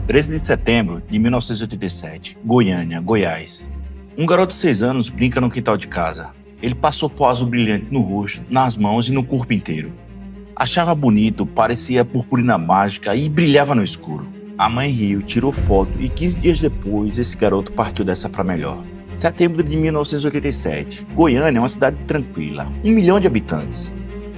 13 de setembro de 1987, Goiânia, Goiás. Um garoto de 6 anos brinca no quintal de casa. Ele passou pó azul brilhante no rosto, nas mãos e no corpo inteiro. Achava bonito, parecia purpurina mágica e brilhava no escuro. A mãe riu, tirou foto e 15 dias depois esse garoto partiu dessa pra melhor. Setembro de 1987, Goiânia é uma cidade tranquila, 1 milhão de habitantes.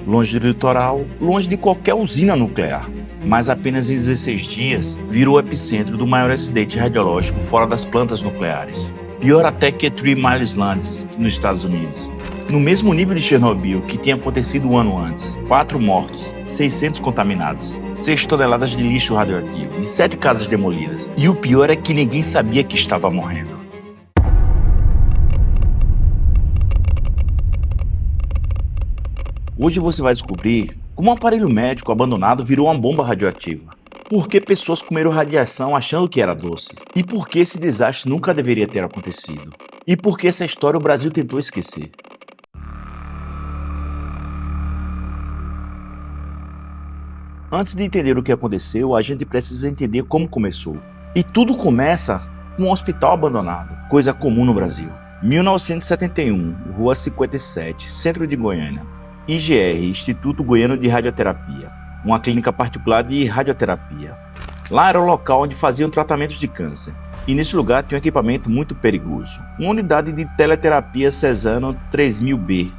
Longe do litoral, longe de qualquer usina nuclear. Mas apenas em 16 dias, virou o epicentro do maior acidente radiológico fora das plantas nucleares. Pior até que Three Mile Island, nos Estados Unidos. No mesmo nível de Chernobyl, que tinha acontecido um ano antes. 4 mortos, 600 contaminados, 6 toneladas de lixo radioativo e 7 casas demolidas. E o pior é que ninguém sabia que estava morrendo. Hoje você vai descobrir como um aparelho médico abandonado virou uma bomba radioativa. Por que pessoas comeram radiação achando que era doce? E por que esse desastre nunca deveria ter acontecido? E por que essa história o Brasil tentou esquecer? Antes de entender o que aconteceu, a gente precisa entender como começou. E tudo começa com um hospital abandonado, coisa comum no Brasil. 1971, Rua 57, centro de Goiânia. IGR, Instituto Goiano de Radioterapia, uma clínica particular de radioterapia. Lá era o local onde faziam tratamentos de câncer. E nesse lugar tinha um equipamento muito perigoso, uma unidade de teleterapia Cesano 3000B.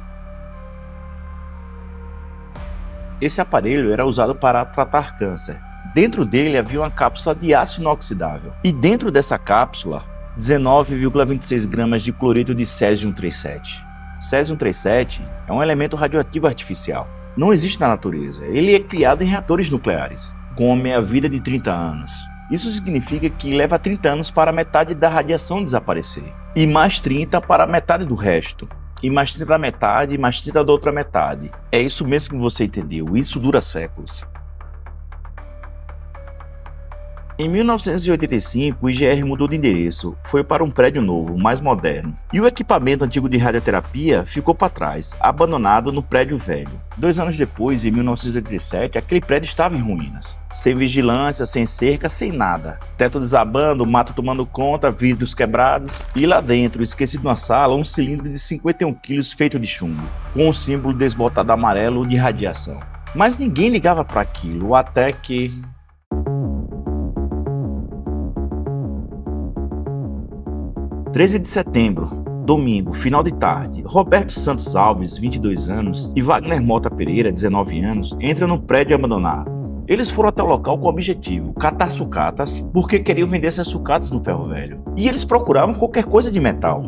Esse aparelho era usado para tratar câncer. Dentro dele havia uma cápsula de ácido inoxidável. E dentro dessa cápsula, 19,26 gramas de cloreto de césio-137. Césio-137 é um elemento radioativo artificial. Não existe na natureza. Ele é criado em reatores nucleares, com meia-vida de 30 anos. Isso significa que leva 30 anos para metade da radiação desaparecer. E mais 30 para metade do resto. E mais 30 da metade, e mais 30 da outra metade. É isso mesmo que você entendeu. Isso dura séculos. Em 1985, o IGR mudou de endereço, foi para um prédio novo, mais moderno. E o equipamento antigo de radioterapia ficou para trás, abandonado no prédio velho. 2 anos depois, em 1987, aquele prédio estava em ruínas. Sem vigilância, sem cerca, sem nada. Teto desabando, mato tomando conta, vidros quebrados. E lá dentro, esquecido na sala, um cilindro de 51 quilos feito de chumbo, com um símbolo desbotado amarelo de radiação. Mas ninguém ligava para aquilo, até que... 13 de setembro, domingo, final de tarde, Roberto Santos Alves, 22 anos, e Wagner Mota Pereira, 19 anos, entram no prédio abandonado. Eles foram até o local com o objetivo, catar sucatas, porque queriam vender essas sucatas no ferro velho. E eles procuravam qualquer coisa de metal.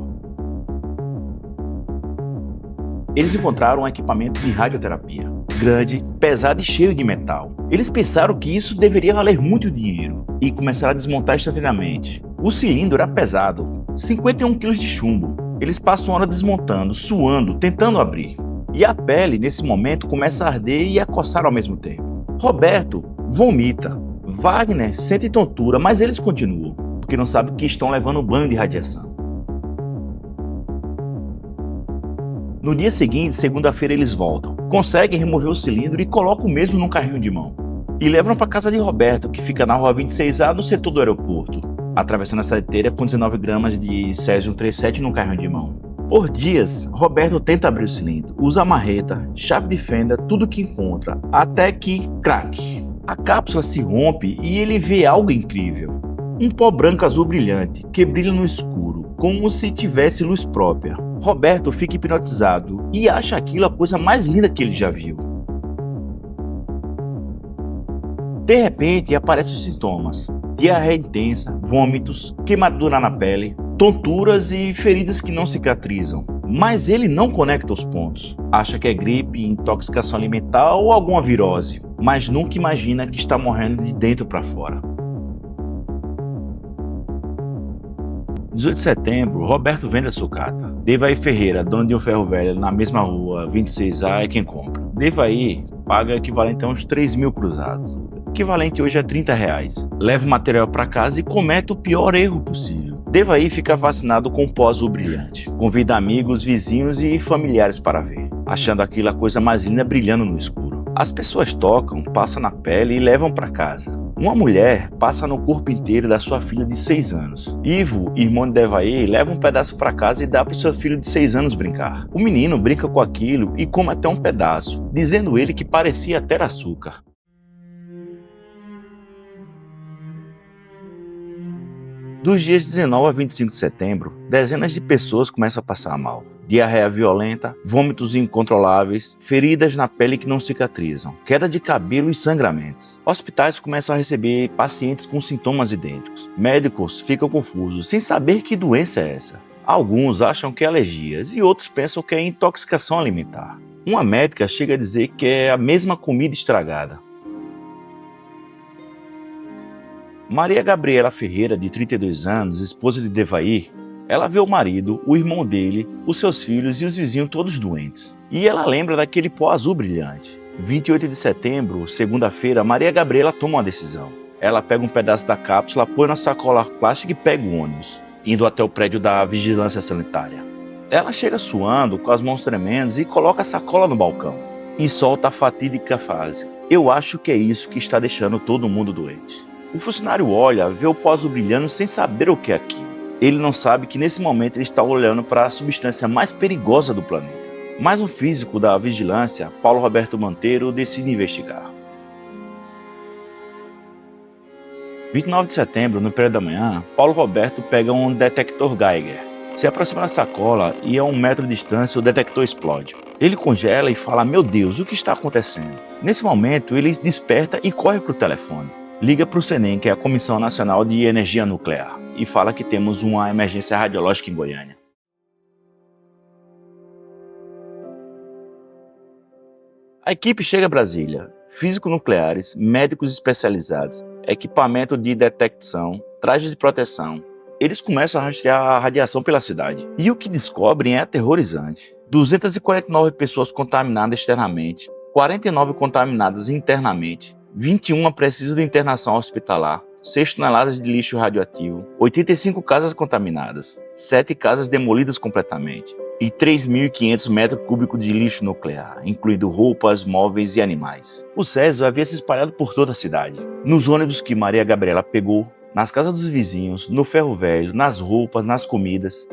Eles encontraram um equipamento de radioterapia, grande, pesado e cheio de metal. Eles pensaram que isso deveria valer muito dinheiro e começaram a desmontar instantaneamente. O cilindro era pesado, 51 quilos de chumbo. Eles passam hora desmontando, suando, tentando abrir. E a pele, nesse momento, começa a arder e a coçar ao mesmo tempo. Roberto vomita. Wagner sente tontura, mas eles continuam, porque não sabem que estão levando um banho de radiação. No dia seguinte, segunda-feira, eles voltam. Conseguem remover o cilindro e colocam o mesmo num carrinho de mão. E levam para a casa de Roberto, que fica na rua 26A, no setor do aeroporto, atravessando a cidade com 19 gramas de césio-137 num carrinho de mão. Por dias, Roberto tenta abrir o cilindro, usa a marreta, chave de fenda, tudo que encontra, até que, crack! A cápsula se rompe e ele vê algo incrível. Um pó branco azul brilhante, que brilha no escuro, como se tivesse luz própria. Roberto fica hipnotizado e acha aquilo a coisa mais linda que ele já viu. De repente, aparecem os sintomas: diarreia intensa, vômitos, queimadura na pele, tonturas e feridas que não cicatrizam. Mas ele não conecta os pontos. Acha que é gripe, intoxicação alimentar ou alguma virose, mas nunca imagina que está morrendo de dentro para fora. 18 de setembro, Roberto vende a sucata. Devaí Ferreira, dono de um ferro velho na mesma rua 26A, é quem compra. Devaí paga equivalente a uns 3 mil cruzados. Equivalente hoje a R$30. Leva o material para casa e comete o pior erro possível. Devaí fica fascinado com o pó azul brilhante. Convida amigos, vizinhos e familiares para ver, achando aquilo a coisa mais linda brilhando no escuro. As pessoas tocam, passam na pele e levam para casa. Uma mulher passa no corpo inteiro da sua filha de 6 anos. Ivo, irmão de Devair, leva um pedaço para casa e dá para o seu filho de 6 anos brincar. O menino brinca com aquilo e come até um pedaço, dizendo ele que parecia ter açúcar. Dos dias 19 a 25 de setembro, dezenas de pessoas começam a passar mal. Diarreia violenta, vômitos incontroláveis, feridas na pele que não cicatrizam, queda de cabelo e sangramentos. Hospitais começam a receber pacientes com sintomas idênticos. Médicos ficam confusos, sem saber que doença é essa. Alguns acham que é alergias e outros pensam que é intoxicação alimentar. Uma médica chega a dizer que é a mesma comida estragada. Maria Gabriela Ferreira, de 32 anos, esposa de Devair, ela vê o marido, o irmão dele, os seus filhos e os vizinhos todos doentes. E ela lembra daquele pó azul brilhante. 28 de setembro, segunda-feira, Maria Gabriela toma uma decisão. Ela pega um pedaço da cápsula, põe na sacola plástica e pega o ônibus, indo até o prédio da vigilância sanitária. Ela chega suando, com as mãos tremendo e coloca a sacola no balcão. E solta a fatídica frase: "Eu acho que é isso que está deixando todo mundo doente." O funcionário olha, vê o pó azul brilhando sem saber o que é aquilo. Ele não sabe que nesse momento ele está olhando para a substância mais perigosa do planeta. Mas um físico da vigilância, Paulo Roberto Monteiro, decide investigar. 29 de setembro, no período da manhã, Paulo Roberto pega um detector Geiger. Se aproxima da sacola e a 1 metro de distância o detector explode. Ele congela e fala: "Meu Deus, o que está acontecendo?" Nesse momento ele desperta e corre para o telefone. Liga para o CENEM, que é a Comissão Nacional de Energia Nuclear, e fala que temos uma emergência radiológica em Goiânia. A equipe chega a Brasília, físicos nucleares, médicos especializados, equipamento de detecção, trajes de proteção. Eles começam a rastrear a radiação pela cidade. E o que descobrem é aterrorizante. 249 pessoas contaminadas externamente, 49 contaminadas internamente, 21 precisam de internação hospitalar, 6 toneladas de lixo radioativo, 85 casas contaminadas, 7 casas demolidas completamente e 3.500 metros cúbicos de lixo nuclear, incluindo roupas, móveis e animais. O Césio havia se espalhado por toda a cidade. Nos ônibus que Maria Gabriela pegou, nas casas dos vizinhos, no ferro velho, nas roupas, nas comidas.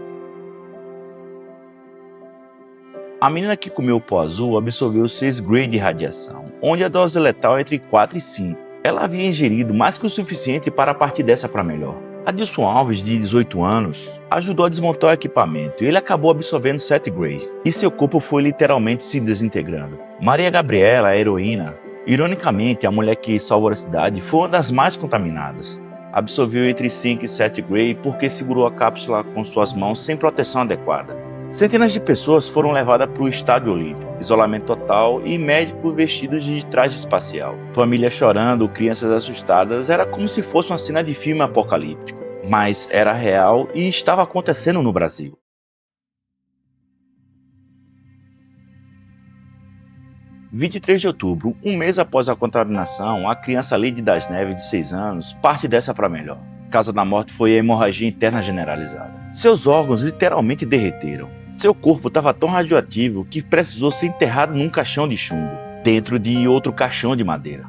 A menina que comeu o pó azul absorveu 6 grays de radiação, onde a dose letal é entre 4 e 5. Ela havia ingerido mais que o suficiente para partir dessa para melhor. Adilson Alves, de 18 anos, ajudou a desmontar o equipamento e ele acabou absorvendo 7 grays, e seu corpo foi literalmente se desintegrando. Maria Gabriela, a heroína, ironicamente a mulher que salvou a cidade, foi uma das mais contaminadas. Absorveu entre 5 e 7 grays porque segurou a cápsula com suas mãos sem proteção adequada. Centenas de pessoas foram levadas para o Estádio Olímpico, isolamento total e médicos vestidos de traje espacial. Família chorando, crianças assustadas, era como se fosse uma cena de filme apocalíptico. Mas era real e estava acontecendo no Brasil. 23 de outubro, um mês após a contaminação, a criança Lidy das Neves, de 6 anos, parte dessa para melhor. A causa da morte foi a hemorragia interna generalizada. Seus órgãos literalmente derreteram. Seu corpo estava tão radioativo que precisou ser enterrado num caixão de chumbo, dentro de outro caixão de madeira,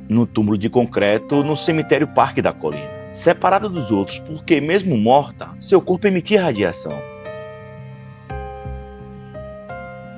no túmulo de concreto no cemitério Parque da Colina, separada dos outros porque, mesmo morta, seu corpo emitia radiação.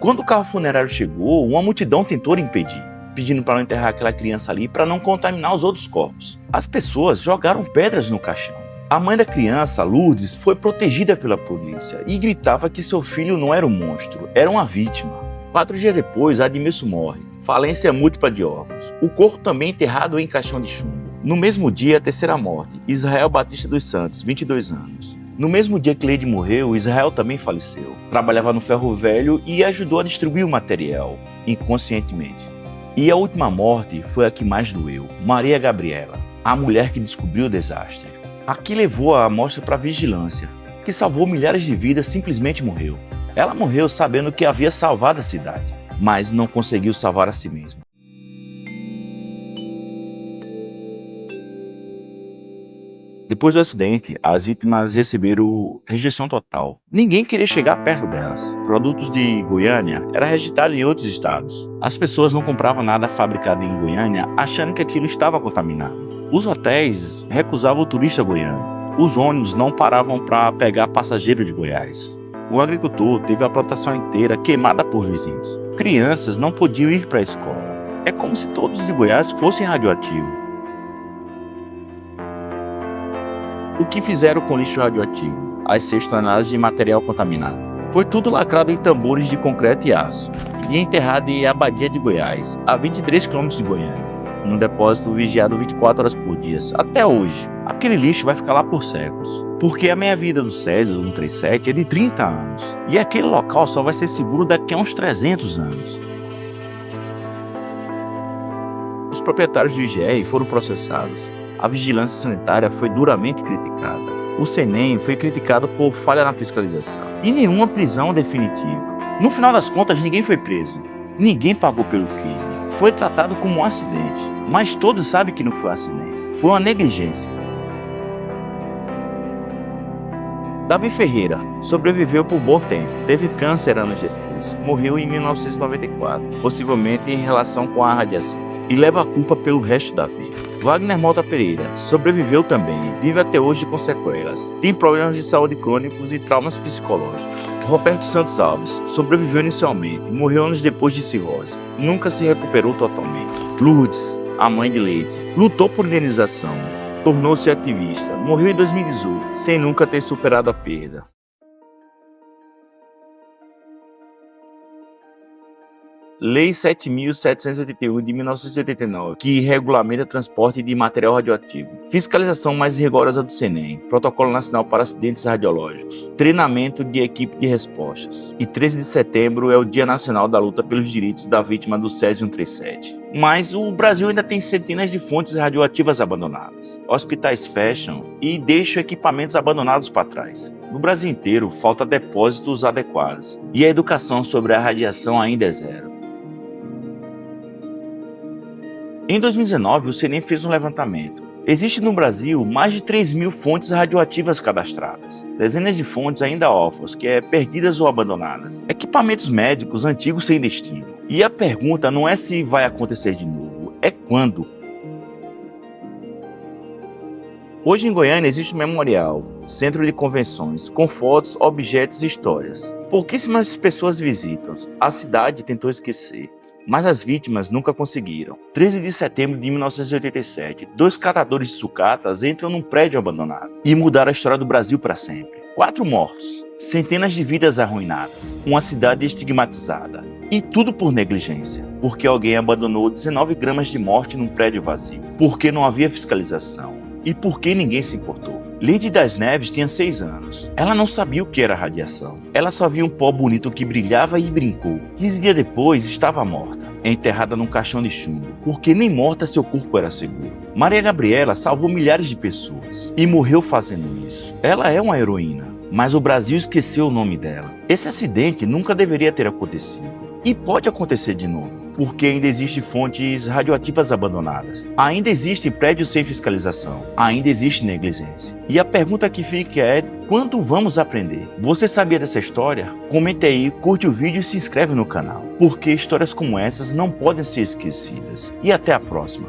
Quando o carro funerário chegou, uma multidão tentou impedir, pedindo para não enterrar aquela criança ali para não contaminar os outros corpos. As pessoas jogaram pedras no caixão. A mãe da criança, Lourdes, foi protegida pela polícia e gritava que seu filho não era um monstro, era uma vítima. 4 dias depois, Admilson morre, falência múltipla de órgãos. O corpo também enterrado em caixão de chumbo. No mesmo dia, a terceira morte, Israel Batista dos Santos, 22 anos. No mesmo dia que Leide morreu, Israel também faleceu. Trabalhava no ferro velho e ajudou a distribuir o material, inconscientemente. E a última morte foi a que mais doeu, Maria Gabriela, a mulher que descobriu o desastre. A que levou a amostra para a vigilância, que salvou milhares de vidas, simplesmente morreu. Ela morreu sabendo que havia salvado a cidade, mas não conseguiu salvar a si mesma. Depois do acidente, as vítimas receberam rejeição total. Ninguém queria chegar perto delas. Produtos de Goiânia eram rejeitados em outros estados. As pessoas não compravam nada fabricado em Goiânia achando que aquilo estava contaminado. Os hotéis recusavam o turista goiano. Os ônibus não paravam para pegar passageiro de Goiás. O agricultor teve a plantação inteira queimada por vizinhos. Crianças não podiam ir para a escola. É como se todos de Goiás fossem radioativos. O que fizeram com lixo radioativo? As 6 toneladas de material contaminado. Foi tudo lacrado em tambores de concreto e aço e enterrado em Abadia de Goiás, a 23 quilômetros de Goiânia, num depósito vigiado 24 horas por dia. Até hoje, aquele lixo vai ficar lá por séculos, porque a meia-vida do Césio 137 é de 30 anos, e aquele local só vai ser seguro daqui a uns 300 anos. Os proprietários do IGR foram processados. A vigilância sanitária foi duramente criticada. O CENEM foi criticado por falha na fiscalização. E nenhuma prisão definitiva. No final das contas, ninguém foi preso. Ninguém pagou pelo crime. Foi tratado como um acidente. Mas todos sabem que não foi um acidente. Foi uma negligência. Davi Ferreira sobreviveu por bom tempo. Teve câncer anos depois. Morreu em 1994, possivelmente em relação com a radiação, e leva a culpa pelo resto da vida. Wagner Mota Pereira sobreviveu também, vive até hoje com sequelas. Tem problemas de saúde crônicos e traumas psicológicos. Roberto Santos Alves sobreviveu inicialmente, morreu anos depois de cirrose. Nunca se recuperou totalmente. Lourdes, a mãe de Leite, lutou por indenização. Tornou-se ativista. Morreu em 2018, sem nunca ter superado a perda. Lei 7.781 de 1989, que regulamenta transporte de material radioativo. Fiscalização mais rigorosa do CENEM. Protocolo Nacional para Acidentes Radiológicos. Treinamento de equipe de respostas. E 13 de setembro é o Dia Nacional da Luta pelos Direitos da Vítima do Césio 137. Mas o Brasil ainda tem centenas de fontes radioativas abandonadas. Hospitais fecham e deixam equipamentos abandonados para trás. No Brasil inteiro, falta depósitos adequados. E a educação sobre a radiação ainda é zero. Em 2019, o CENEM fez um levantamento. Existe no Brasil mais de 3.000 fontes radioativas cadastradas. Dezenas de fontes ainda órfãs, perdidas ou abandonadas. Equipamentos médicos antigos sem destino. E a pergunta não é se vai acontecer de novo, é quando. Hoje em Goiânia existe um memorial, centro de convenções, com fotos, objetos e histórias. Pouquíssimas pessoas visitam. A cidade tentou esquecer. Mas as vítimas nunca conseguiram. 13 de setembro de 1987, 2 catadores de sucatas entram num prédio abandonado e mudaram a história do Brasil para sempre. 4 mortos, centenas de vidas arruinadas, uma cidade estigmatizada. E tudo por negligência, porque alguém abandonou 19 gramas de morte num prédio vazio, porque não havia fiscalização e porque ninguém se importou. Lady das Neves tinha 6 anos. Ela não sabia o que era radiação. Ela só via um pó bonito que brilhava e brincou. 15 dias depois, estava morta, enterrada num caixão de chumbo, porque nem morta seu corpo era seguro. Maria Gabriela salvou milhares de pessoas e morreu fazendo isso. Ela é uma heroína, mas o Brasil esqueceu o nome dela. Esse acidente nunca deveria ter acontecido. E pode acontecer de novo, porque ainda existem fontes radioativas abandonadas. Ainda existem prédios sem fiscalização. Ainda existe negligência. E a pergunta que fica é, quando vamos aprender? Você sabia dessa história? Comente aí, curte o vídeo e se inscreve no canal, porque histórias como essas não podem ser esquecidas. E até a próxima.